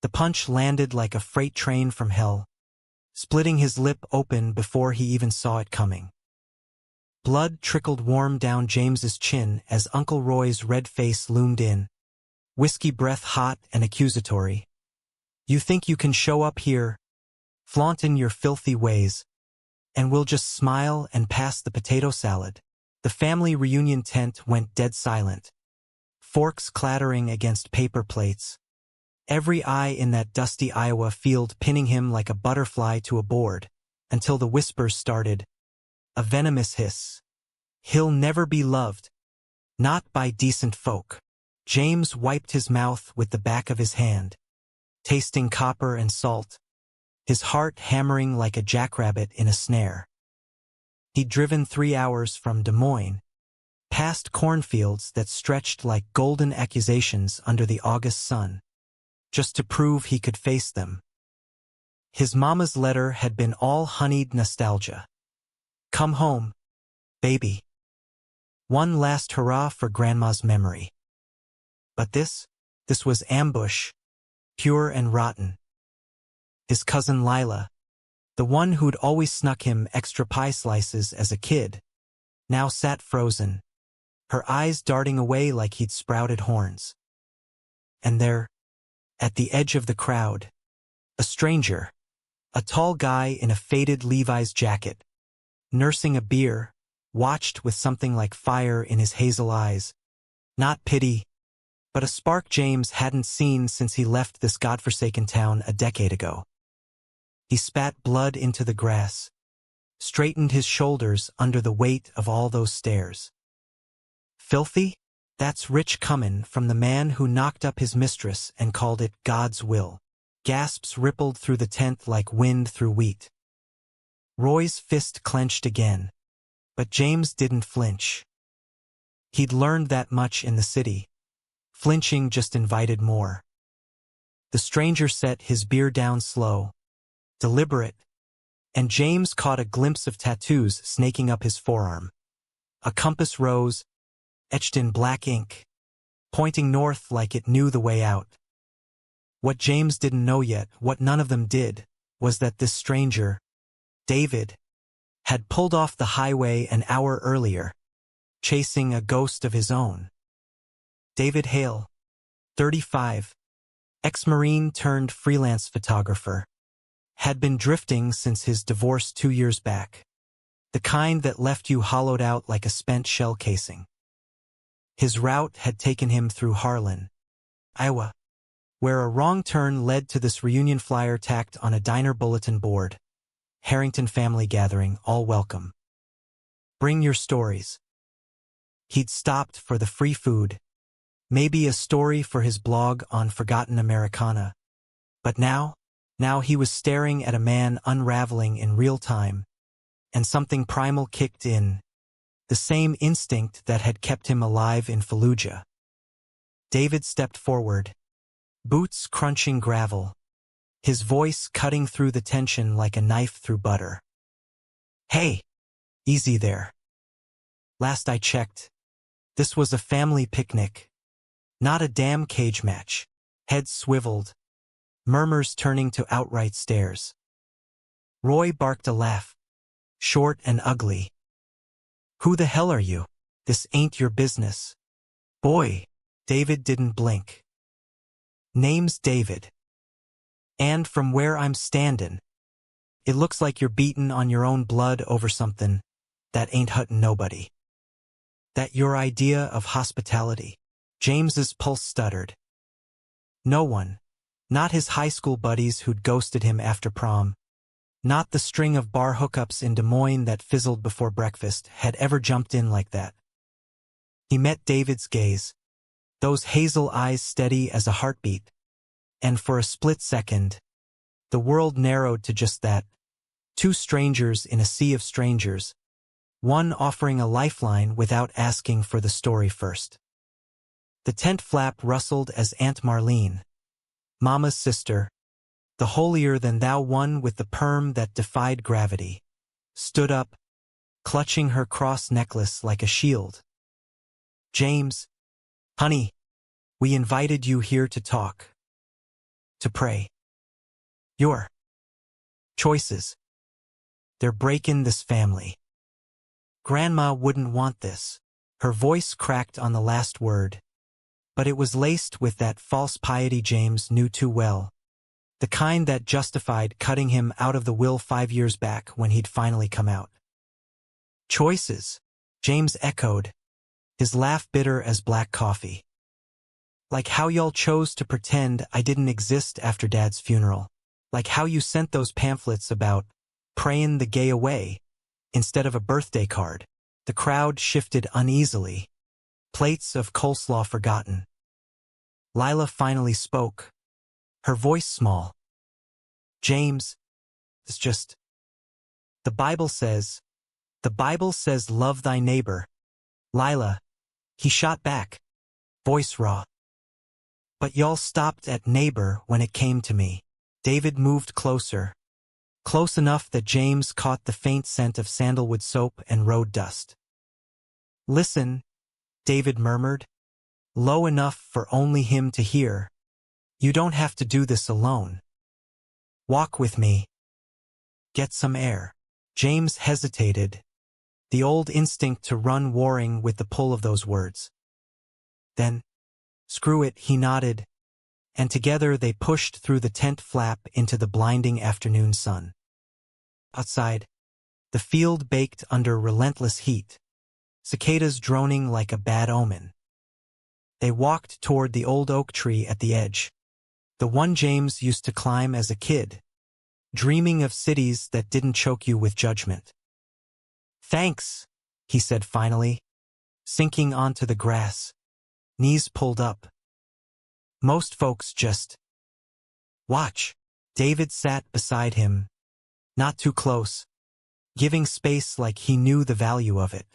The punch landed like a freight train from hell, splitting his lip open before he even saw it coming. Blood trickled warm down James's chin as Uncle Roy's red face loomed in, whiskey breath hot and accusatory. "You think you can show up here, flauntin' your filthy ways, and we'll just smile and pass the potato salad?" The family reunion tent went dead silent, forks clattering against paper plates, every eye in that dusty Iowa field pinning him like a butterfly to a board, until the whispers started, a venomous hiss. "He'll never be loved. Not by decent folk." James wiped his mouth with the back of his hand, tasting copper and salt, his heart hammering like a jackrabbit in a snare. He'd driven 3 hours from Des Moines, past cornfields that stretched like golden accusations under the August sun, just to prove he could face them. His mama's letter had been all honeyed nostalgia. "Come home, baby. One last hurrah for Grandma's memory." But this was ambush, pure and rotten. His cousin Lila, the one who'd always snuck him extra pie slices as a kid, now sat frozen, her eyes darting away like he'd sprouted horns. And there, at the edge of the crowd, a stranger, a tall guy in a faded Levi's jacket, nursing a beer, watched with something like fire in his hazel eyes. Not pity, but a spark James hadn't seen since he left this godforsaken town a decade ago. He spat blood into the grass, straightened his shoulders under the weight of all those stares. "Filthy? That's rich comin' from the man who knocked up his mistress and called it God's will." Gasps rippled through the tent like wind through wheat. Roy's fist clenched again, but James didn't flinch. He'd learned that much in the city. Flinching just invited more. The stranger set his beer down slow, deliberate, and James caught a glimpse of tattoos snaking up his forearm. A compass rose, etched in black ink, pointing north like it knew the way out. What James didn't know yet, what none of them did, was that this stranger, David, had pulled off the highway an hour earlier, chasing a ghost of his own. David Hale, 35, ex-Marine turned freelance photographer, had been drifting since his divorce 2 years back, the kind that left you hollowed out like a spent shell casing. His route had taken him through Harlan, Iowa, where a wrong turn led to this reunion flyer tacked on a diner bulletin board. "Harrington family gathering, all welcome. Bring your stories." He'd stopped for the free food, maybe a story for his blog on Forgotten Americana. But now he was staring at a man unraveling in real time, and something primal kicked in, the same instinct that had kept him alive in Fallujah. David stepped forward, boots crunching gravel, his voice cutting through the tension like a knife through butter. "Hey, easy there. Last I checked, this was a family picnic, not a damn cage match." Heads swiveled, murmurs turning to outright stares. Roy barked a laugh, short and ugly. "Who the hell are you? This ain't your business." "Boy." David didn't blink. "Name's David. And from where I'm standin', it looks like you're beatin' on your own blood over something that ain't hurtin' nobody. That your idea of hospitality?" James's pulse stuttered. No one, not his high school buddies who'd ghosted him after prom, not the string of bar hookups in Des Moines that fizzled before breakfast, had ever jumped in like that. He met David's gaze, those hazel eyes steady as a heartbeat, and for a split second, the world narrowed to just that. Two strangers in a sea of strangers, one offering a lifeline without asking for the story first. The tent flap rustled as Aunt Marlene, Mama's sister, the holier-than-thou one with the perm that defied gravity, stood up, clutching her cross necklace like a shield. "James, honey, we invited you here to talk." to pray. Your choices, they're breaking this family. Grandma wouldn't want this. Her voice cracked on the last word, but it was laced with that false piety James knew too well, the kind that justified cutting him out of the will 5 years back when he'd finally come out. Choices, James echoed, his laugh bitter as black coffee. Like how y'all chose to pretend I didn't exist after Dad's funeral. Like how you sent those pamphlets about praying the gay away instead of a birthday card. The crowd shifted uneasily, plates of coleslaw forgotten. Lila finally spoke, her voice small. James, it's just, the Bible says love thy neighbor. Lila, he shot back, voice raw. But y'all stopped at neighbor when it came to me. David moved closer, close enough that James caught the faint scent of sandalwood soap and road dust. Listen, David murmured, low enough for only him to hear. You don't have to do this alone. Walk with me. Get some air. James hesitated, the old instinct to run warring with the pull of those words. Then, screw it, he nodded, and together they pushed through the tent flap into the blinding afternoon sun. Outside, the field baked under relentless heat, cicadas droning like a bad omen. They walked toward the old oak tree at the edge, the one James used to climb as a kid, dreaming of cities that didn't choke you with judgment. Thanks, he said finally, sinking onto the grass, knees pulled up. Most folks just watch. David sat beside him, not too close, giving space like he knew the value of it.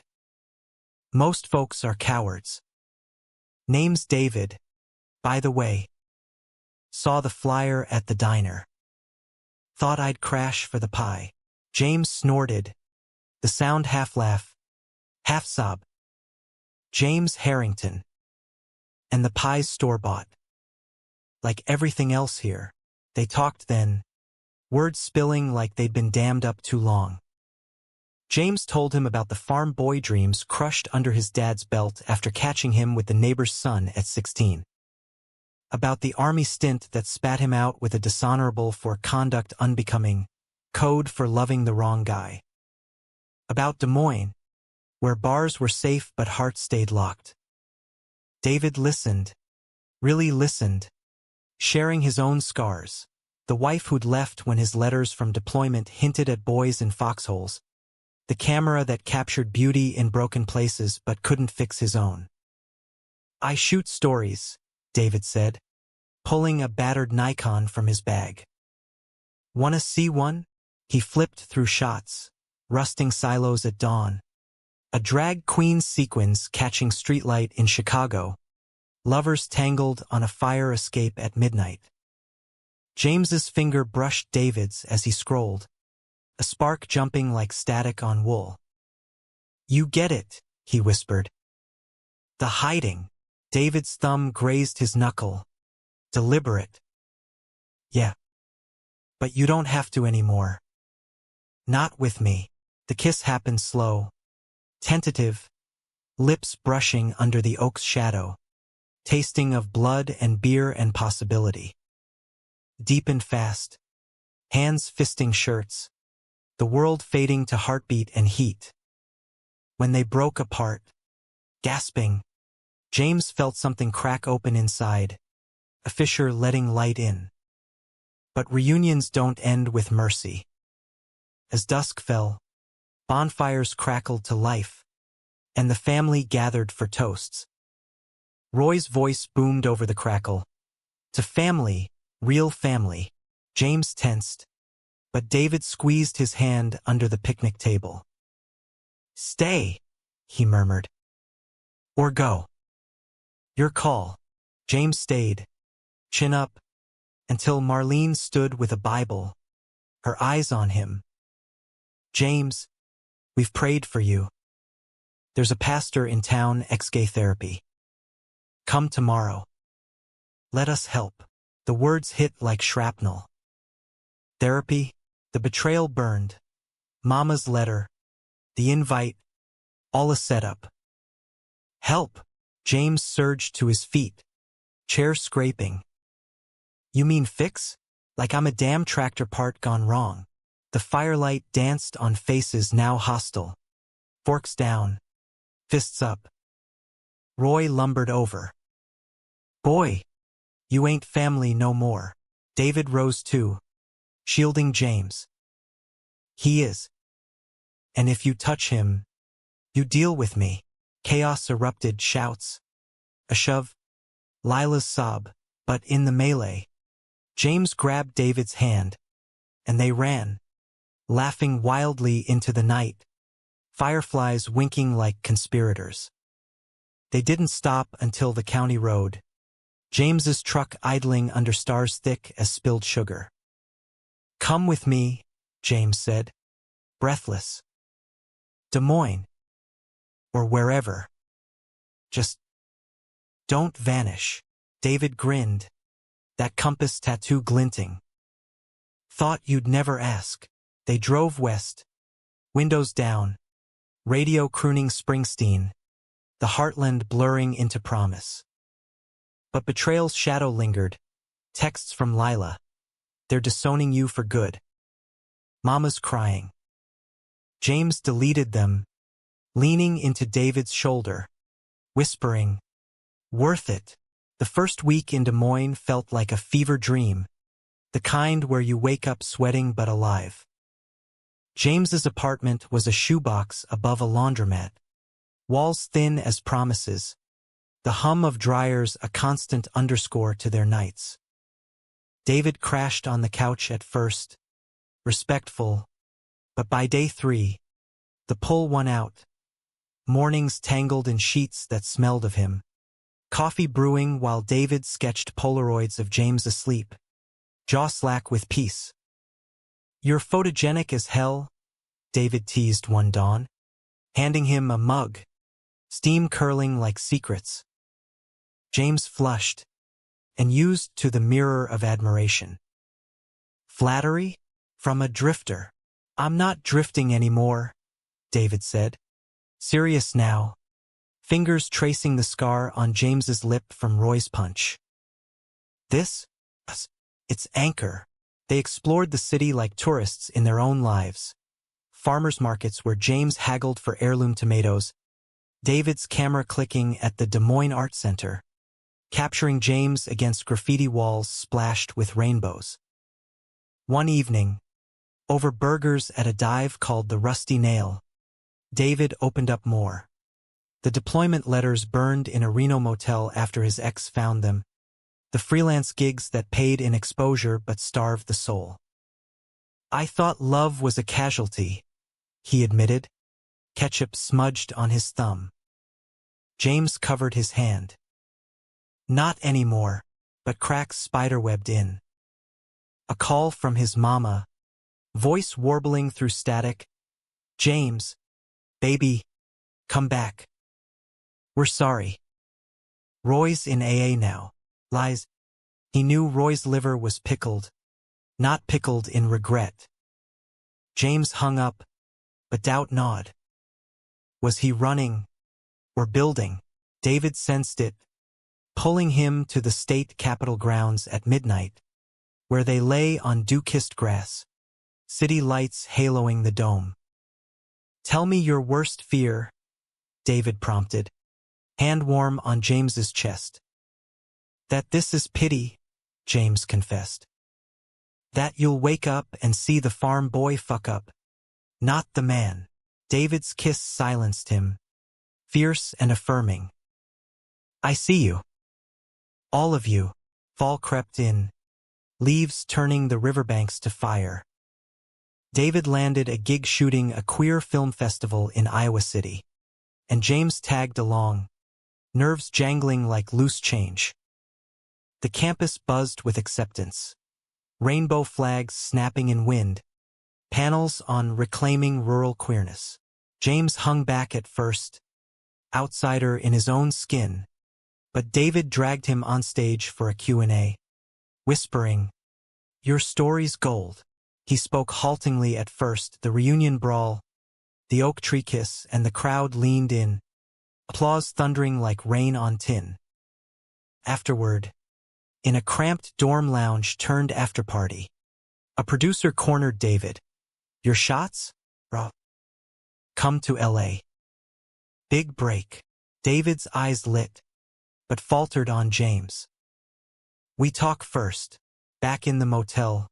Most folks are cowards. Name's David, by the way. Saw the flyer at the diner. Thought I'd crash for the pie. James snorted, the sound half laugh, half sob. James Harrington. And the pie's store-bought. Like everything else here. They talked then, words spilling like they'd been dammed up too long. James told him about the farm boy dreams crushed under his dad's belt after catching him with the neighbor's son at 16. About the army stint that spat him out with a dishonorable for conduct unbecoming, code for loving the wrong guy. About Des Moines, where bars were safe but hearts stayed locked. David listened, really listened, sharing his own scars, the wife who'd left when his letters from deployment hinted at boys in foxholes, the camera that captured beauty in broken places but couldn't fix his own. I shoot stories, David said, pulling a battered Nikon from his bag. Wanna see one? He flipped through shots, rusting silos at dawn. A drag queen sequence catching streetlight in Chicago. Lovers tangled on a fire escape at midnight. James's finger brushed David's as he scrolled, a spark jumping like static on wool. You get it, he whispered. The hiding. David's thumb grazed his knuckle. Deliberate. Yeah. But you don't have to anymore. Not with me. The kiss happened slow, tentative, lips brushing under the oak's shadow, tasting of blood and beer and possibility. Deepened fast, hands fisting shirts, the world fading to heartbeat and heat. When they broke apart, gasping, James felt something crack open inside, a fissure letting light in. But reunions don't end with mercy. As dusk fell, bonfires crackled to life, and the family gathered for toasts. Roy's voice boomed over the crackle. To family, real family. James tensed, but David squeezed his hand under the picnic table. Stay, he murmured. Or go. Your call. James stayed, chin up, until Marlene stood with a Bible, her eyes on him. James, we've prayed for you. There's a pastor in town, ex-gay therapy. Come tomorrow. Let us help. The words hit like shrapnel. Therapy, the betrayal burned, Mama's letter, the invite, all a setup. Help! James surged to his feet, chair scraping. You mean fix? Like I'm a damn tractor part gone wrong. The firelight danced on faces now hostile. Forks down, fists up. Roy lumbered over. Boy, you ain't family no more. David rose too, shielding James. He is. And if you touch him, you deal with me. Chaos erupted, shouts. A shove. Lila's sob, but in the melee. James grabbed David's hand, and they ran, laughing wildly into the night, fireflies winking like conspirators. They didn't stop until the county road, James's truck idling under stars thick as spilled sugar. Come with me, James said, breathless. Des Moines. Or wherever. Just don't vanish. David grinned, that compass tattoo glinting. Thought you'd never ask. They drove west, windows down, radio crooning Springsteen, the heartland blurring into promise. But betrayal's shadow lingered, texts from Lila. They're disowning you for good. Mama's crying. James deleted them, leaning into David's shoulder, whispering, worth it. The first week in Des Moines felt like a fever dream, the kind where you wake up sweating but alive. James's apartment was a shoebox above a laundromat, walls thin as promises, the hum of dryers a constant underscore to their nights. David crashed on the couch at first, respectful, but by day 3, the pull won out. Mornings tangled in sheets that smelled of him. Coffee brewing while David sketched Polaroids of James asleep, jaw slack with peace. You're photogenic as hell, David teased one dawn, handing him a mug, steam curling like secrets. James flushed, and used to the mirror of admiration. Flattery? From a drifter. I'm not drifting anymore, David said. Serious now, fingers tracing the scar on James's lip from Roy's punch. This? It's Anchor. They explored the city like tourists in their own lives. Farmers markets where James haggled for heirloom tomatoes, David's camera clicking at the Des Moines Art Center, capturing James against graffiti walls splashed with rainbows. One evening, over burgers at a dive called the Rusty Nail, David opened up more. The deployment letters burned in a Reno motel after his ex found them, the freelance gigs that paid in exposure but starved the soul. I thought love was a casualty, he admitted, ketchup smudged on his thumb. James covered his hand. Not anymore, but cracks spiderwebbed in. A call from his mama, voice warbling through static. James, baby, come back. We're sorry. Roy's in AA now. Lies. He knew Roy's liver was pickled, not pickled in regret. James hung up, but doubt gnawed. Was he running or building? David sensed it, pulling him to the state capitol grounds at midnight, where they lay on dew-kissed grass, city lights haloing the dome. Tell me your worst fear, David prompted, hand warm on James's chest. That this is pity, James confessed. That you'll wake up and see the farm boy fuck up, not the man. David's kiss silenced him, fierce and affirming. I see you. All of you. Fall crept in, leaves turning the riverbanks to fire. David landed a gig shooting a queer film festival in Iowa City, and James tagged along, nerves jangling like loose change. The campus buzzed with acceptance. Rainbow flags snapping in wind, panels on reclaiming rural queerness. James hung back at first, outsider in his own skin, but David dragged him on stage for a Q&A. whispering, "Your story's gold." He spoke haltingly at first, the reunion brawl, the oak tree kiss, and the crowd leaned in, applause thundering like rain on tin. Afterward, in a cramped dorm lounge turned after-party, a producer cornered David. "Your shots? Bro. Come to LA. Big break." David's eyes lit, but faltered on James. "We talk first." Back in the motel,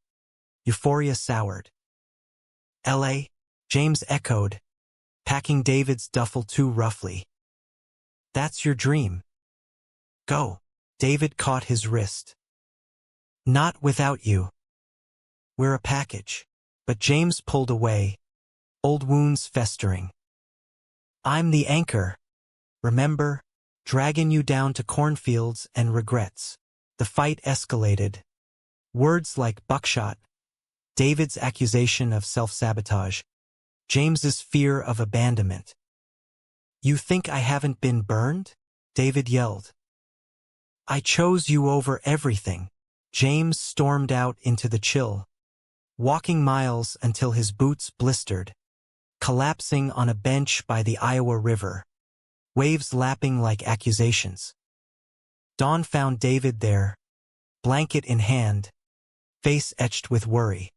euphoria soured. "LA?" James echoed, packing David's duffel too roughly. "That's your dream. Go." David caught his wrist. "Not without you. We're a package." But James pulled away, old wounds festering. "I'm the anchor. Remember, dragging you down to cornfields and regrets." The fight escalated. Words like buckshot, David's accusation of self-sabotage, James's fear of abandonment. "You think I haven't been burned?" David yelled. "I chose you over everything." James stormed out into the chill, walking miles until his boots blistered, collapsing on a bench by the Iowa River, waves lapping like accusations. Dawn found David there, blanket in hand, face etched with worry.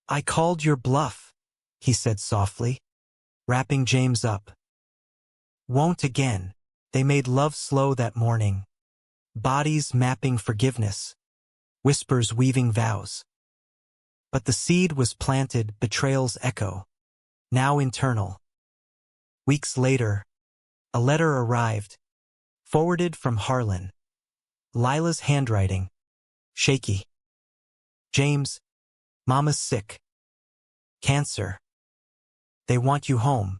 "I called your bluff," he said softly, wrapping James up. "Won't again." They made love slow that morning, bodies mapping forgiveness, whispers weaving vows. But the seed was planted, betrayal's echo, now internal. Weeks later, a letter arrived, forwarded from Harlan. Lila's handwriting, shaky. "James, Mama's sick. Cancer. They want you home.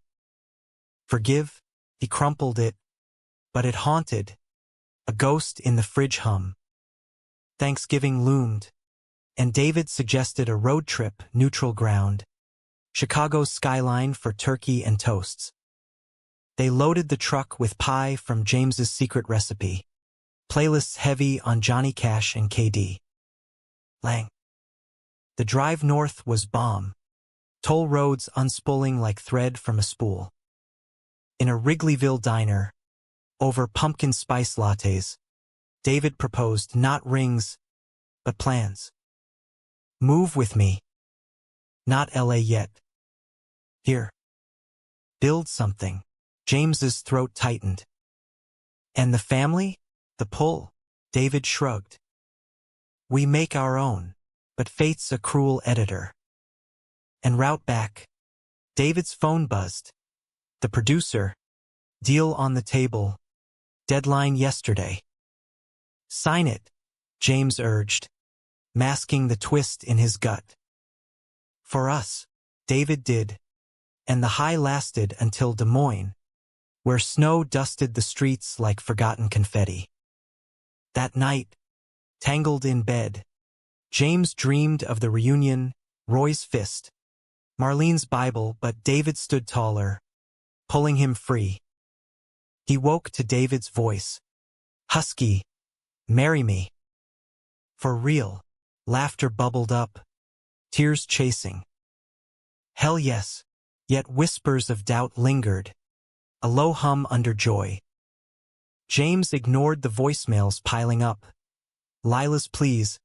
Forgive." He crumpled it, but it haunted, a ghost in the fridge hum. Thanksgiving loomed, and David suggested a road trip, neutral ground, Chicago's skyline for turkey and toasts. They loaded the truck with pie from James's secret recipe, playlists heavy on Johnny Cash and KD Lang. The drive north was bomb, toll roads unspooling like thread from a spool. In a Wrigleyville diner, over pumpkin spice lattes, David proposed not rings, but plans. "Move with me. Not LA yet. Here. Build something." James's throat tightened. "And the family? The pull?" David shrugged. "We make our own, but fate's a cruel editor." En route back, David's phone buzzed. The producer. "Deal on the table. Deadline yesterday." "Sign it," James urged, masking the twist in his gut. "For us." David did, and the high lasted until Des Moines, where snow dusted the streets like forgotten confetti. That night, tangled in bed, James dreamed of the reunion, Roy's fist, Marlene's Bible, but David stood taller, pulling him free. He woke to David's voice. Husky, "Marry me." For real. Laughter bubbled up, tears chasing. Hell yes. Yet whispers of doubt lingered, a low hum under joy. James ignored the voicemails piling up. Lila's pleas,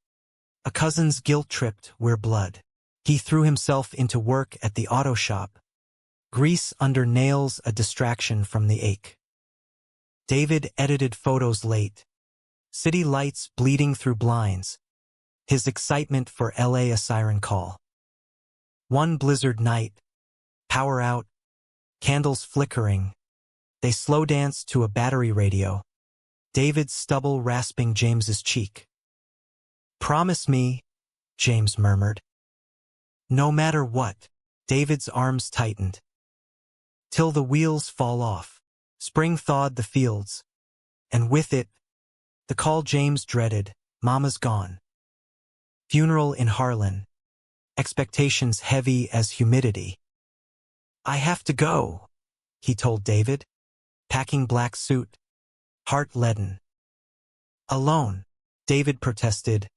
a cousin's guilt-tripped "We're blood." He threw himself into work at the auto shop, grease under nails a distraction from the ache. David edited photos late, city lights bleeding through blinds, his excitement for LA a siren call. One blizzard night, power out, candles flickering, they slow danced to a battery radio, David's stubble rasping James's cheek. "Promise me," James murmured. "No matter what." David's arms tightened. "Till the wheels fall off." Spring thawed the fields, and with it, the call James dreaded, "Mama's gone." Funeral in Harlan, expectations heavy as humidity. "I have to go," he told David, packing black suit, heart leaden. "Alone," David protested,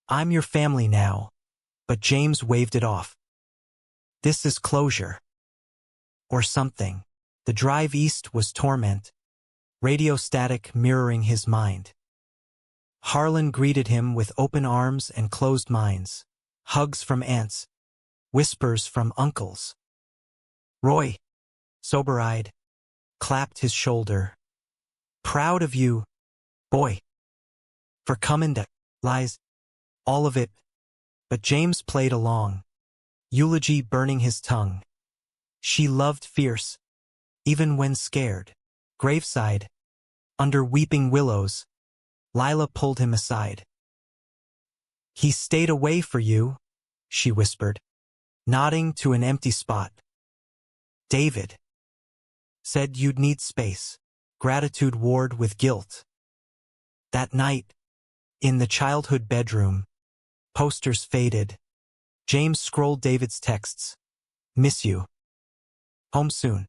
I'm your family now. But James waved it off. This is closure. Or something. The drive east was torment. Radio static mirroring his mind. Harlan greeted him with open arms and closed minds. Hugs from aunts. Whispers from uncles. Roy, sober-eyed, clapped his shoulder. Proud of you, boy. For comin' to lies. All of it. But James played along. Eulogy burning his tongue. She loved fierce. Even when scared. Graveside. Under weeping willows. Lila pulled him aside. He stayed away for you, she whispered, nodding to an empty spot. David said you'd need space. Gratitude warred with guilt. That night, in the childhood bedroom, posters faded. James scrolled David's texts. Miss you. Home soon.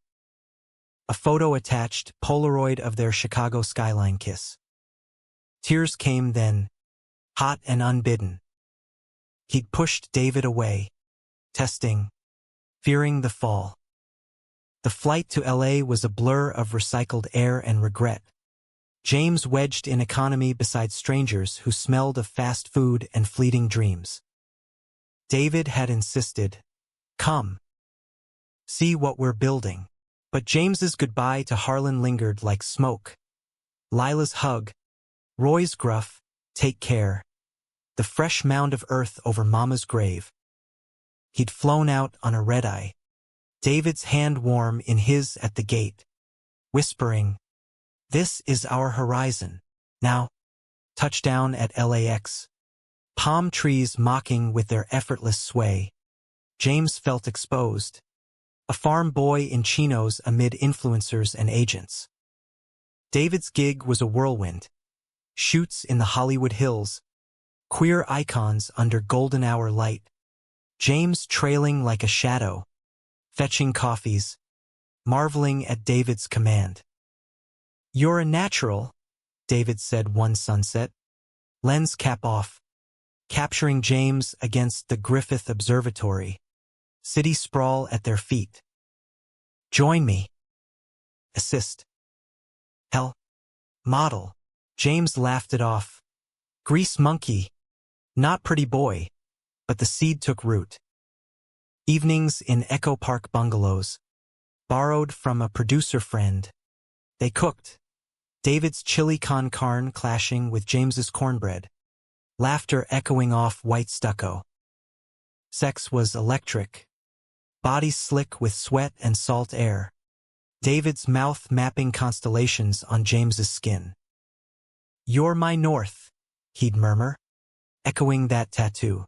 A photo attached, Polaroid of their Chicago skyline kiss. Tears came then, hot and unbidden. He'd pushed David away, testing, fearing the fall. The flight to LA was a blur of recycled air and regret. James wedged in economy beside strangers who smelled of fast food and fleeting dreams. David had insisted, come. See what we're building. But James's goodbye to Harlan lingered like smoke. Lila's hug, Roy's gruff, take care. The fresh mound of earth over Mama's grave. He'd flown out on a red-eye. David's hand warm in his at the gate, whispering, this is our horizon. Now, touchdown at LAX. Palm trees mocking with their effortless sway. James felt exposed. A farm boy in chinos amid influencers and agents. David's gig was a whirlwind. Shoots in the Hollywood Hills. Queer icons under golden hour light. James trailing like a shadow. Fetching coffees. Marveling at David's command. You're a natural, David said one sunset. Lens cap off. Capturing James against the Griffith Observatory. City sprawl at their feet. Join me. Assist. Hell. Model. James laughed it off. Grease monkey. Not pretty boy. But the seed took root. Evenings in Echo Park bungalows. Borrowed from a producer friend. They cooked. David's chili con carne clashing with James's cornbread. Laughter echoing off white stucco. Sex was electric. Bodies slick with sweat and salt air. David's mouth mapping constellations on James's skin. You're my north, he'd murmur, echoing that tattoo.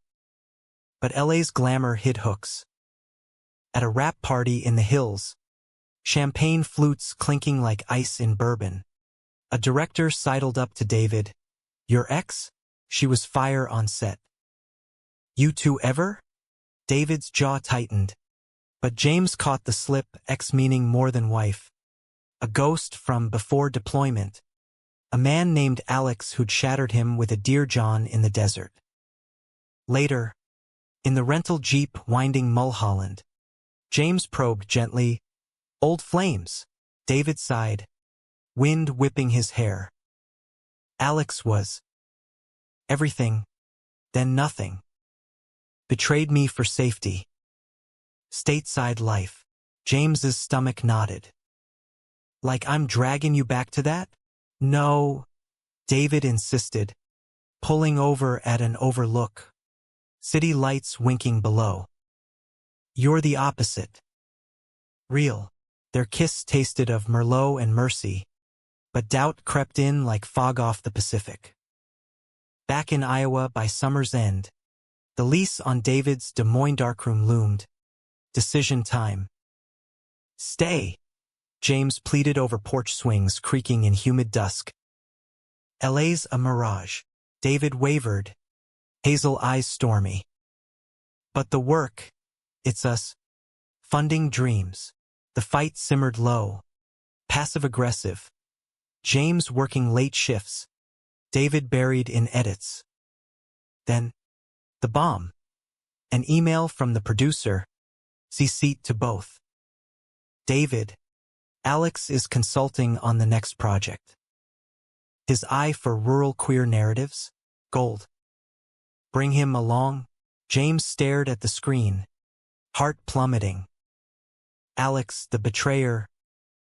But LA's glamour hid hooks. At a rap party in the hills, champagne flutes clinking like ice in bourbon. A director sidled up to David. Your ex? She was fire on set. You two ever? David's jaw tightened. But James caught the slip, ex meaning more than wife. A ghost from before deployment. A man named Alex who'd shattered him with a deer John in the desert. Later, in the rental jeep winding Mulholland, James probed gently. Old flames. David sighed. Wind whipping his hair. Alex was everything, then nothing. Betrayed me for safety. Stateside life. James's stomach nodded. Like I'm dragging you back to that? No, David insisted, pulling over at an overlook. City lights winking below. You're the opposite. Real. Their kiss tasted of Merlot and mercy, but doubt crept in like fog off the Pacific. Back in Iowa by summer's end, the lease on David's Des Moines darkroom loomed. Decision time. Stay, James pleaded over porch swings creaking in humid dusk. LA's a mirage. David wavered, hazel eyes stormy. But the work, it's us. Funding dreams. The fight simmered low. Passive-aggressive. James working late shifts. David buried in edits. Then, The bomb. An email from the producer. CC'd to both. David. Alex is consulting on the next project. His eye for rural queer narratives? Gold. Bring him along? James stared at the screen, heart plummeting. Alex, the betrayer,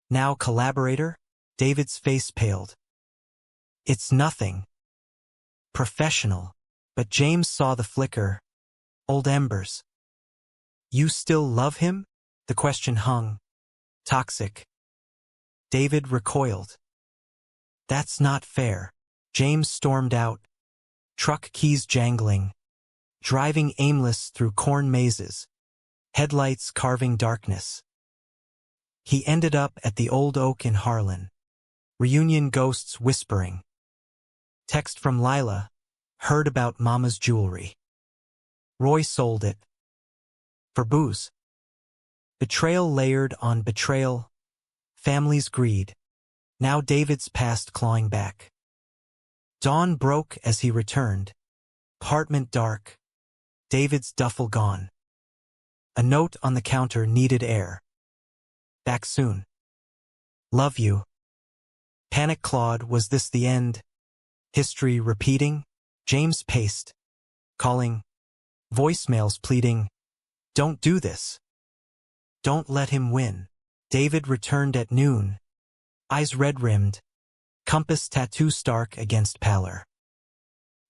now collaborator? David's face paled. It's nothing. Professional. But James saw the flicker. Old embers. You still love him? The question hung. Toxic. David recoiled. That's not fair. James stormed out. Truck keys jangling. Driving aimless through corn mazes. Headlights carving darkness. He ended up at the old oak in Harlan. Reunion ghosts whispering. Text from Lila. Heard about Mama's jewelry. Roy sold it. For booze. Betrayal layered on betrayal. Family's greed. Now David's past clawing back. Dawn broke as he returned. Apartment dark. David's duffel gone. A note on the counter needed air. Back soon. Love you. Panic clawed. Was this the end? History repeating? James paced. Calling. Voicemails pleading. Don't do this. Don't let him win. David returned at noon. Eyes red-rimmed. Compass tattoo stark against pallor.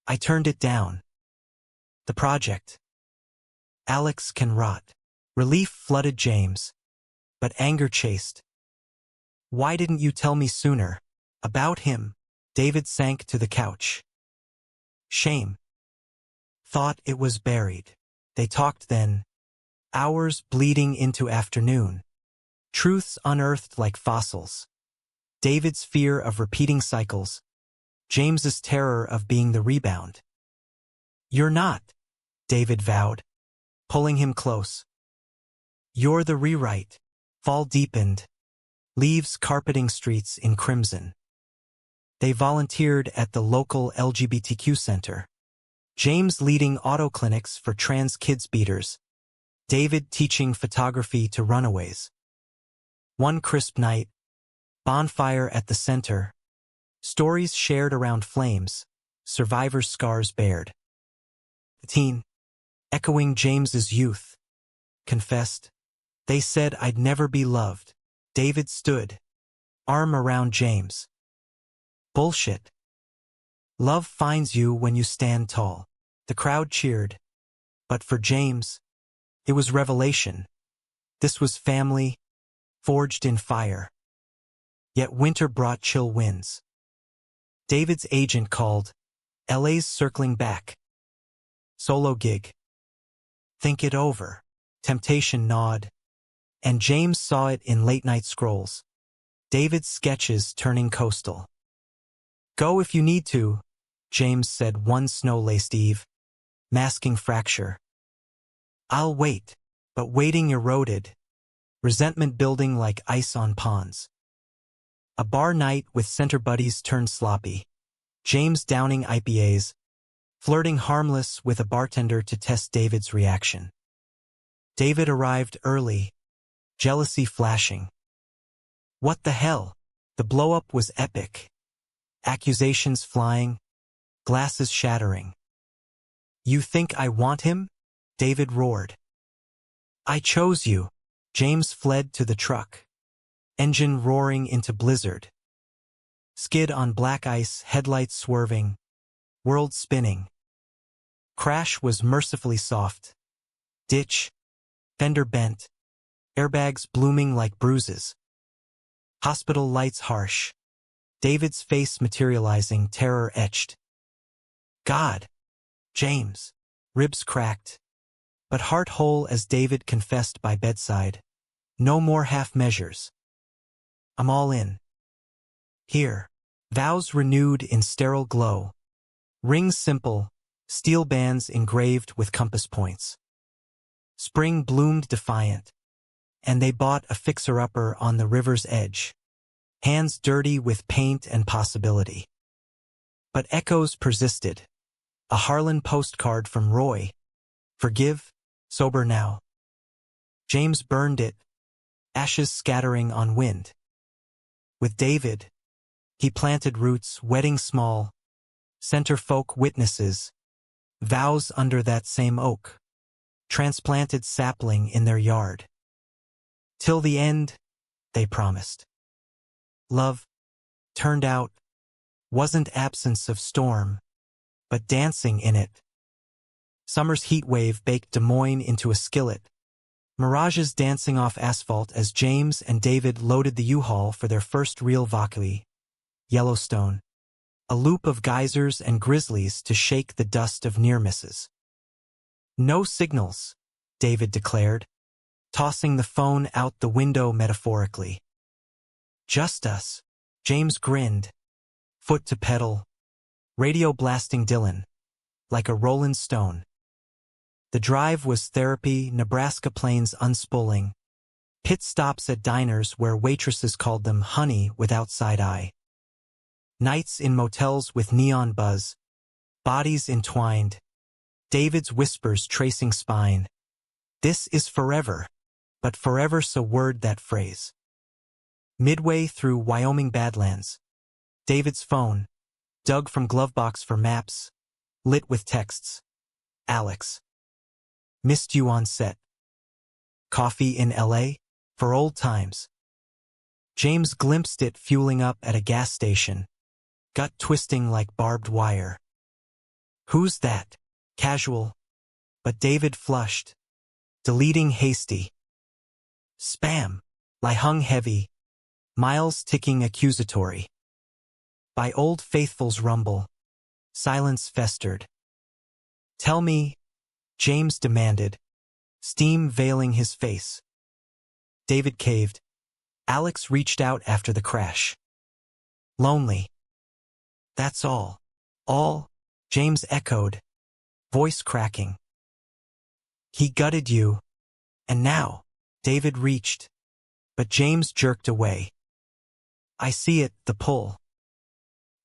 I turned it down. The project. Alex can rot. Relief flooded James. But anger chased. Why didn't you tell me sooner? About him. David sank to the couch. Shame. Thought it was buried. They talked then. Hours bleeding into afternoon. Truths unearthed like fossils. David's fear of repeating cycles. James's terror of being the rebound. You're not, David vowed, pulling him close. You're the rewrite. Fall deepened. Leaves carpeting streets in crimson. They volunteered at the local LGBTQ center. James leading auto clinics for trans kids beaters. David teaching photography to runaways. One crisp night. Bonfire at the center. Stories shared around flames. Survivors' scars bared. The teen, echoing James's youth, confessed. They said I'd never be loved. David stood, arm around James. Bullshit. Love finds you when you stand tall. The crowd cheered. But for James, it was revelation. This was family, forged in fire. Yet winter brought chill winds. David's agent called. LA's circling back. Solo gig. Think it over. Temptation gnawed. And James saw it in late-night scrolls. David's sketches turning coastal. Go if you need to, James said one snow-laced eve, masking fracture. I'll wait, but waiting eroded, resentment building like ice on ponds. A bar night with center buddies turned sloppy, James downing IPAs, flirting harmless with a bartender to test David's reaction. David arrived early, jealousy flashing. What the hell? The blow-up was epic. Accusations flying, glasses shattering. You think I want him? David roared. I chose you. James fled to the truck. Engine roaring into blizzard. Skid on black ice, headlights swerving. World spinning. Crash was mercifully soft. Ditch. Fender bent. Airbags blooming like bruises. Hospital lights harsh. David's face materializing, terror etched. God. James. Ribs cracked. But heart whole as David confessed by bedside. No more half measures. I'm all in. Here. Vows renewed in sterile glow. Rings simple, steel bands engraved with compass points. Spring bloomed defiant. And they bought a fixer-upper on the river's edge. Hands dirty with paint and possibility. But echoes persisted. A Harlan postcard from Roy. Forgive, sober now. James burned it, ashes scattering on wind. With David, he planted roots, wedding small, center folk witnesses, vows under that same oak, transplanted sapling in their yard. Till the end, they promised. Love, turned out, wasn't absence of storm, but dancing in it. Summer's heat wave baked Des Moines into a skillet. Mirages dancing off asphalt as James and David loaded the U-Haul for their first real vacae, Yellowstone. A loop of geysers and grizzlies to shake the dust of near misses. No signals, David declared, tossing the phone out the window metaphorically. Just us, James grinned, foot to pedal, radio blasting Dylan, like a rolling stone. The drive was therapy, Nebraska plains unspooling, pit stops at diners where waitresses called them honey without side eye. Nights in motels with neon buzz, bodies entwined, David's whispers tracing spine. This is forever, but forever's a word, that phrase. Midway through Wyoming Badlands, David's phone, dug from glovebox for maps, lit with texts. Alex. Missed you on set. Coffee in LA? For old times. James glimpsed it fueling up at a gas station, gut twisting like barbed wire. Who's that? Casual. But David flushed, deleting hasty. Spam. Lie hung heavy, miles ticking accusatory. By Old Faithful's rumble, silence festered. Tell me, James demanded, steam veiling his face. David caved. Alex reached out after the crash. Lonely. That's all. All, James echoed, voice cracking. He gutted you. And now, David reached. But James jerked away. I see it, the pull.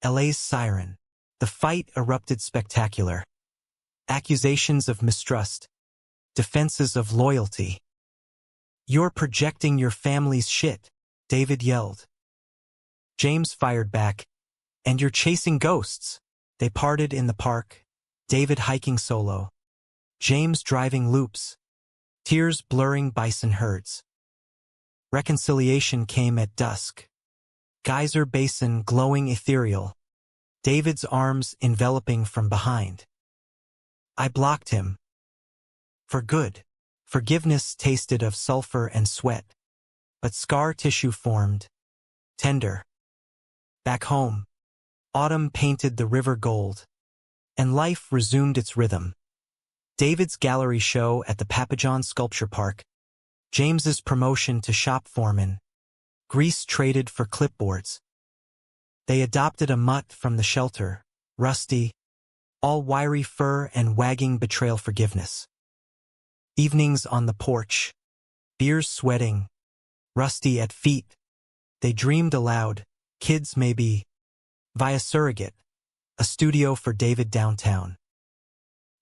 LA's siren. The fight erupted spectacular. Accusations of mistrust. Defenses of loyalty. You're projecting your family's shit, David yelled. James fired back. And you're chasing ghosts. They parted in the park, David hiking solo, James driving loops, tears blurring bison herds. Reconciliation came at dusk. Geyser basin glowing ethereal, David's arms enveloping from behind. I blocked him. For good. Forgiveness tasted of sulfur and sweat, but scar tissue formed, tender. Back home, autumn painted the river gold, and life resumed its rhythm. David's gallery show at the Pappajohn Sculpture Park, James's promotion to shop foreman, Grease traded for clipboards. They adopted a mutt from the shelter, rusty, all wiry fur and wagging betrayal forgiveness. Evenings on the porch, beers sweating, Rusty at feet. They dreamed aloud, kids maybe, via surrogate, a studio for David downtown.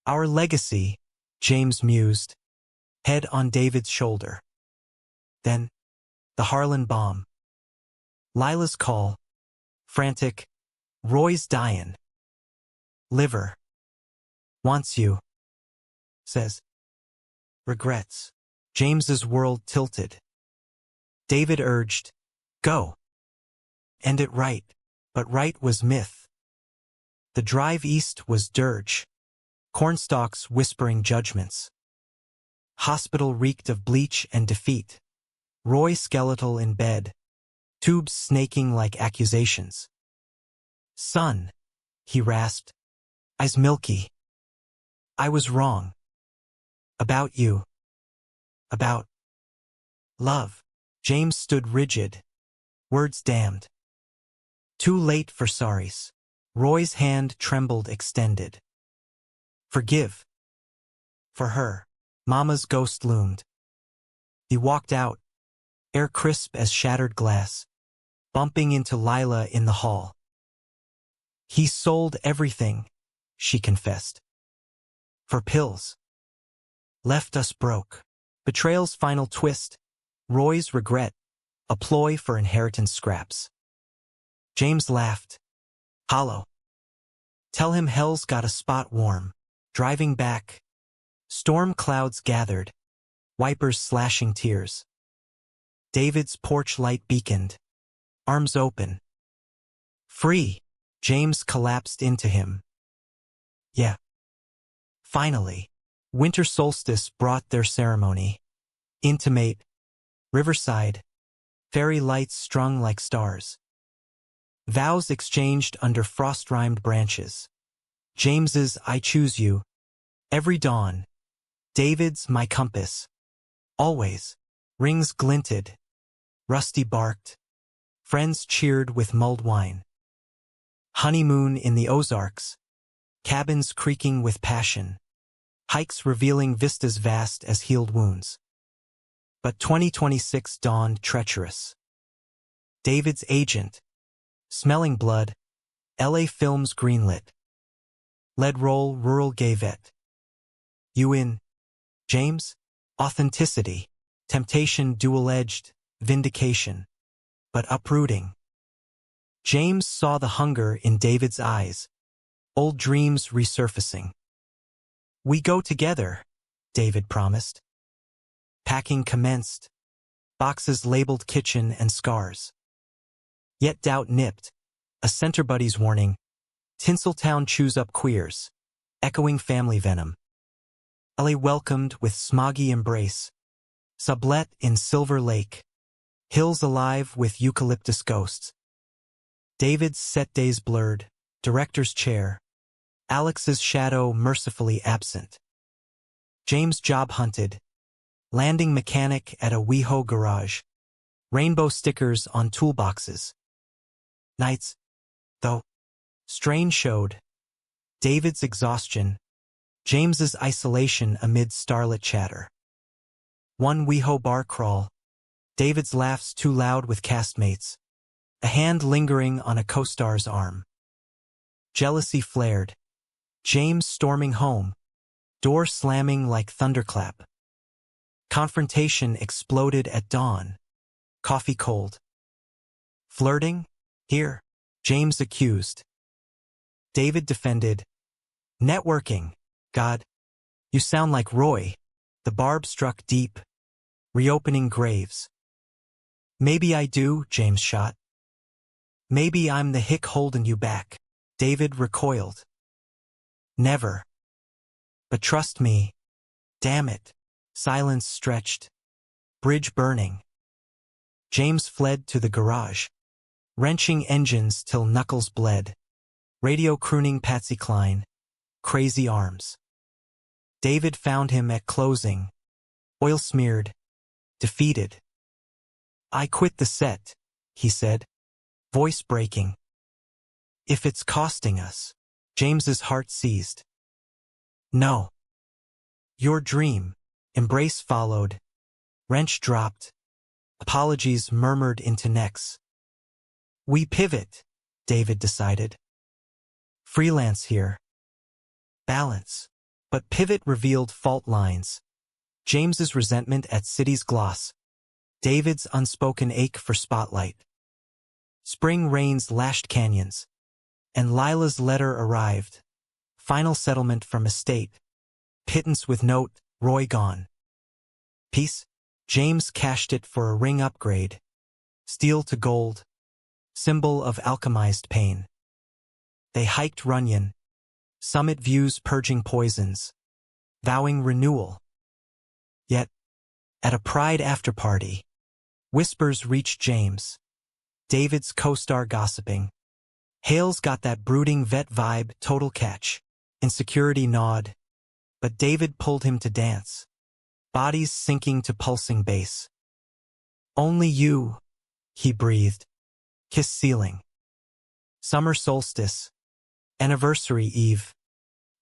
Our legacy, James mused, head on David's shoulder. Then, the Harlan bomb. Lila's call, frantic, Roy's dying. Liver. Wants you. Says. Regrets. James's world tilted. David urged, go. End it right, but right was myth. The drive east was dirge. Cornstalks whispering judgments. Hospital reeked of bleach and defeat. Roy skeletal in bed. Tubes snaking like accusations. Son, he rasped. Eyes milky. I was wrong. About you. About love. James stood rigid. Words damned. Too late for sorries. Roy's hand trembled extended. Forgive. For her. Mama's ghost loomed. He walked out, air crisp as shattered glass, bumping into Lila in the hall. He sold everything, she confessed. For pills. Left us broke. Betrayal's final twist. Roy's regret. A ploy for inheritance scraps. James laughed. Hollow. Tell him hell's got a spot warm. Driving back. Storm clouds gathered. Wipers slashing tears. David's porch light beaconed. Arms open. Free. James collapsed into him. Yeah. Finally. Winter solstice brought their ceremony. Intimate. Riverside. Fairy lights strung like stars. Vows exchanged under frost-rimed branches. James's I choose you. Every dawn. David's my compass. Always. Rings glinted. Rusty barked. Friends cheered with mulled wine. Honeymoon in the Ozarks. Cabins creaking with passion. Hikes revealing vistas vast as healed wounds. But 2026 dawned treacherous. David's agent. Smelling blood. LA Films greenlit. Lead role rural gay vet. You in? James? Authenticity. Temptation dual-edged. Vindication. But uprooting. James saw the hunger in David's eyes. Old dreams resurfacing. We go together, David promised. Packing commenced. Boxes labeled kitchen and scars. Yet doubt nipped. A center buddy's warning. Tinseltown chews up queers. Echoing family venom. LA welcomed with smoggy embrace. Sublet in Silver Lake. Hills alive with eucalyptus ghosts. David's set days blurred. Director's chair. Alex's shadow mercifully absent. James job hunted. Landing mechanic at a WeHo garage. Rainbow stickers on toolboxes. Nights, though, strain showed. David's exhaustion. James's isolation amid starlit chatter. One WeHo bar crawl. David's laughs too loud with castmates. A hand lingering on a co-star's arm. Jealousy flared. James storming home. Door slamming like thunderclap. Confrontation exploded at dawn. Coffee cold. Flirting? Here. James accused. David defended. Networking. God. You sound like Roy. The barb struck deep. Reopening graves. Maybe I do, James shot. Maybe I'm the hick holding you back. David recoiled. Never. But trust me. Damn it. Silence stretched. Bridge burning. James fled to the garage. Wrenching engines till knuckles bled. Radio crooning Patsy Cline. Crazy arms. David found him at closing. Oil smeared. Defeated. I quit the set, he said. Voice breaking. If it's costing us. James's heart seized. No. Your dream. Embrace followed. Wrench dropped. Apologies murmured into necks. We pivot, David decided. Freelance here. Balance. But pivot revealed fault lines. James's resentment at City's gloss. David's unspoken ache for spotlight. Spring rains lashed canyons. And Lila's letter arrived. Final settlement from estate. Pittance with note, Roy gone. Peace? James cashed it for a ring upgrade. Steel to gold. Symbol of alchemized pain. They hiked Runyon. Summit views purging poisons. Vowing renewal. Yet, at a pride after-party, whispers reached James. David's co-star gossiping. Hale's got that brooding vet vibe, total catch. Insecurity gnawed. But David pulled him to dance. Bodies sinking to pulsing bass. Only you, he breathed. Kiss ceiling. Summer solstice. Anniversary eve.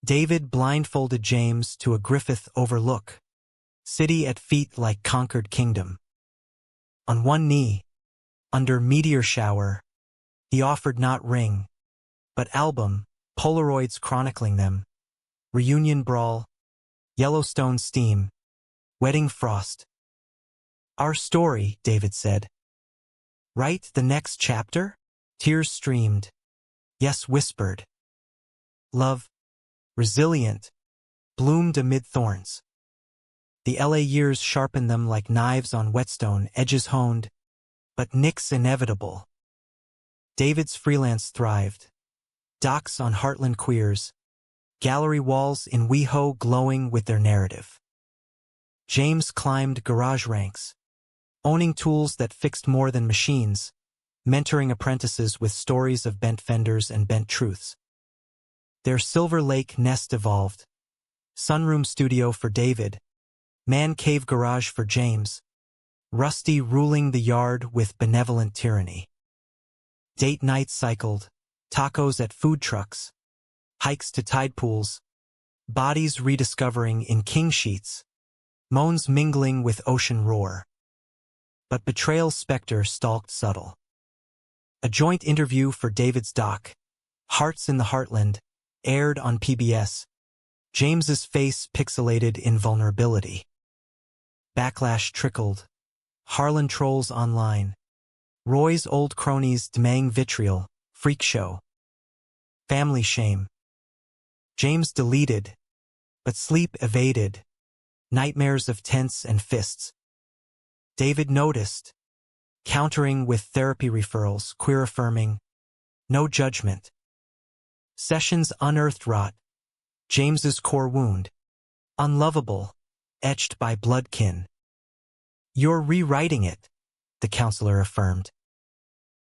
David blindfolded James to a Griffith overlook. City at feet like conquered kingdom. On one knee, under meteor shower, he offered not ring, but album, Polaroids chronicling them. Reunion brawl. Yellowstone steam. Wedding frost. Our story, David said. Write the next chapter? Tears streamed. Yes, whispered. Love, resilient, bloomed amid thorns. The LA years sharpened them like knives on whetstone, edges honed, but nicks inevitable. David's freelance thrived. Docs on Heartland queers, gallery walls in WeHo glowing with their narrative. James climbed garage ranks, owning tools that fixed more than machines, mentoring apprentices with stories of bent fenders and bent truths. Their Silver Lake nest evolved. Sunroom studio for David, man cave garage for James, Rusty ruling the yard with benevolent tyranny. Date nights cycled, tacos at food trucks, hikes to tide pools, bodies rediscovering in king sheets, moans mingling with ocean roar. But betrayal's specter stalked subtle. A joint interview for David's doc, Hearts in the Heartland, aired on PBS. James's face pixelated in vulnerability. Backlash trickled. Harlan trolls online. Roy's old cronies demanding vitriol, freak show. Family shame. James deleted, but sleep evaded. Nightmares of tents and fists. David noticed, countering with therapy referrals, queer affirming, no judgment. Sessions unearthed rot. James's core wound. Unlovable, etched by bloodkin. You're rewriting it, the counselor affirmed.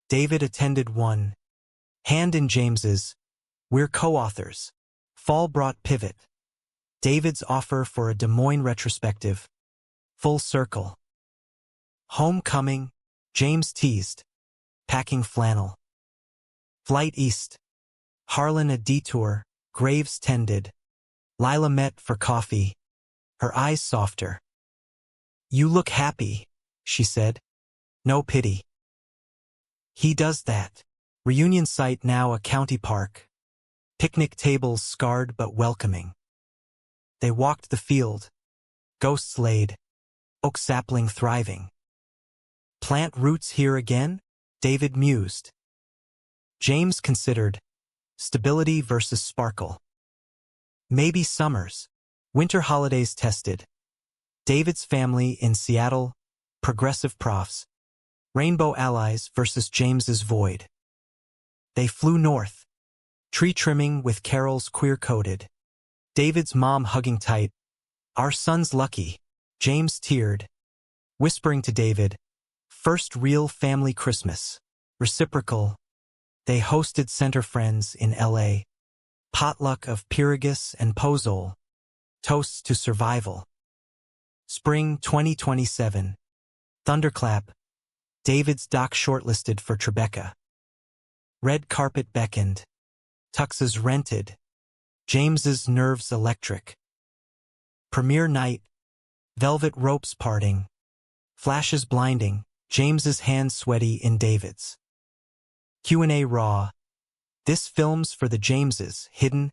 David attended one. Hand in James's. We're co-authors. Fall brought pivot. David's offer for a Des Moines retrospective. Full circle. Homecoming, James teased. Packing flannel. Flight east. Harlan a detour, graves tended. Lila met for coffee. Her eyes softer. You look happy, she said. No pity. He does that. Reunion site now a county park. Picnic tables scarred but welcoming. They walked the field. Ghosts laid. Oak sapling thriving. Plant roots here again? David mused. James considered. Stability versus sparkle. Maybe summers. Winter holidays tested. David's family in Seattle. Progressive profs. Rainbow allies versus James's void. They flew north. Tree trimming with carols queer-coded. David's mom hugging tight. Our son's lucky. James teared. Whispering to David. First real family Christmas. Reciprocal. They hosted center friends in LA. Potluck of Pyrrhus and Pozole. Toasts to survival. Spring 2027. Thunderclap. David's doc shortlisted for Tribeca. Red carpet beckoned. Tuxes rented. James's nerves electric. Premiere night. Velvet ropes parting. Flashes blinding. James's hands sweaty in David's. Q&A raw. This film's for the Jameses, hidden,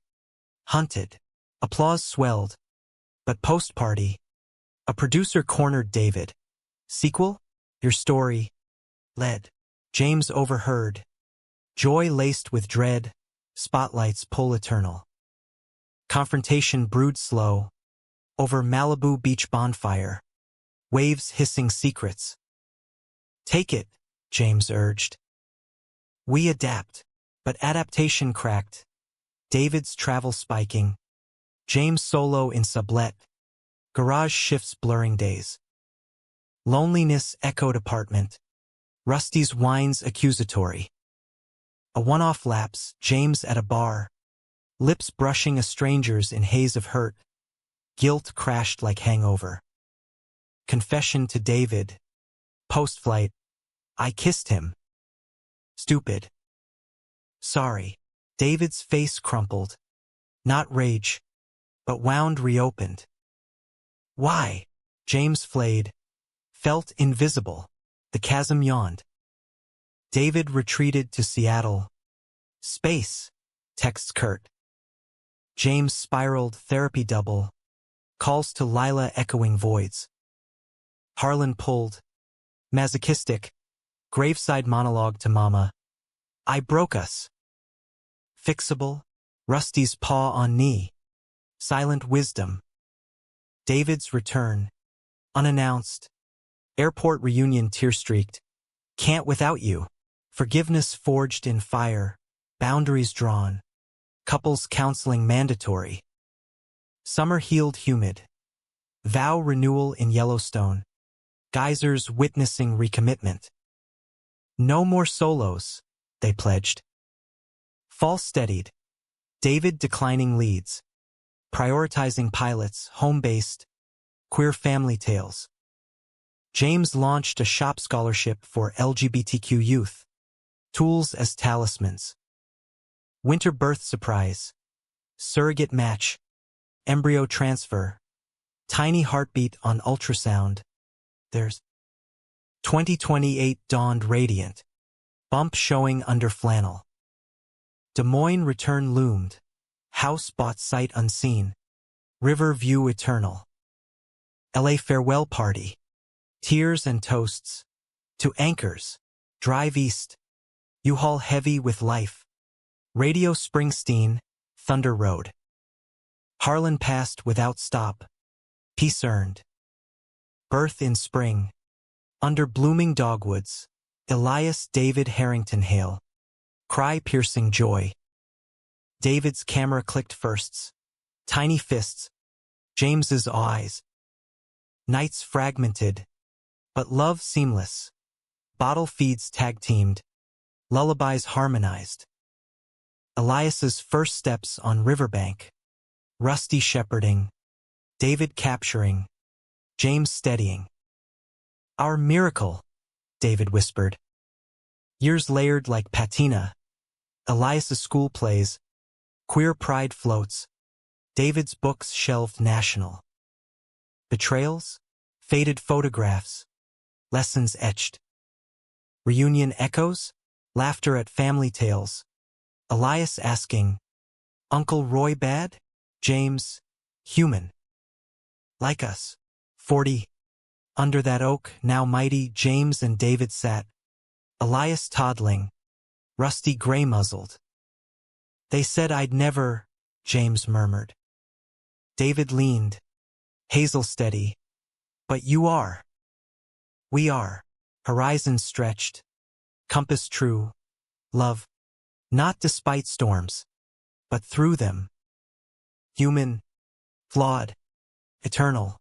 hunted. Applause swelled. But post-party. A producer cornered David. Sequel? Your story. Led. James overheard. Joy laced with dread. Spotlights pull eternal. Confrontation brewed slow. Over Malibu beach bonfire. Waves hissing secrets. Take it, James urged. We adapt. But adaptation cracked. David's travel spiking. James solo in sublet. Garage shifts blurring days. Loneliness echoed apartment. Rusty's whines accusatory. A one-off lapse, James at a bar. Lips brushing a stranger's in haze of hurt. Guilt crashed like hangover. Confession to David. Post-flight. I kissed him. Stupid. Sorry. David's face crumpled. Not rage, but wound reopened. Why? James flayed. Felt invisible. The chasm yawned. David retreated to Seattle. Space. texts Kurt. James spiraled, therapy double. Calls to Lila, echoing voids. Harlan pulled. Masochistic. Graveside monologue to Mama. I broke us. Fixable. Rusty's paw on knee. Silent wisdom. David's return. Unannounced. Airport reunion tear-streaked. Can't without you. Forgiveness forged in fire. Boundaries drawn. Couples counseling mandatory. Summer healed humid. Vow renewal in Yellowstone. Geysers witnessing recommitment. No more solos, they pledged. Fall steadied. David declining leads. Prioritizing pilots, home-based. Queer family tales. James launched a shop scholarship for LGBTQ youth. Tools as talismans. Winter birth surprise. Surrogate match. Embryo transfer. Tiny heartbeat on ultrasound. There's 2028 dawned radiant. Bump showing under flannel. Des Moines return loomed. House bought sight unseen. River view eternal. LA farewell party. Tears and toasts. To anchors. Drive east. U-Haul heavy with life. Radio Springsteen. Thunder Road. Harlan passed without stop. Peace earned. Birth in spring. Under blooming dogwoods. Elias David Harrington hail. Cry-piercing joy. David's camera clicked firsts. Tiny fists. James's eyes. Nights fragmented. But love seamless. Bottle feeds tag-teamed. Lullabies harmonized. Elias's first steps on riverbank. Rusty shepherding. David capturing. James steadying. Our miracle, David whispered. Years layered like patina. Elias's school plays. Queer pride floats. David's books shelved national. Betrayals? Faded photographs. Lessons etched. Reunion echoes? Laughter at family tales. Elias asking, Uncle Roy bad? James, human. Like us. 40. Under that oak, now mighty, James and David sat. Elias toddling. Rusty gray-muzzled. They said I'd never, James murmured. David leaned. Hazel steady. But you are. We are. Horizon stretched. Compass true. Love. Not despite storms. But through them. Human. Flawed. Eternal.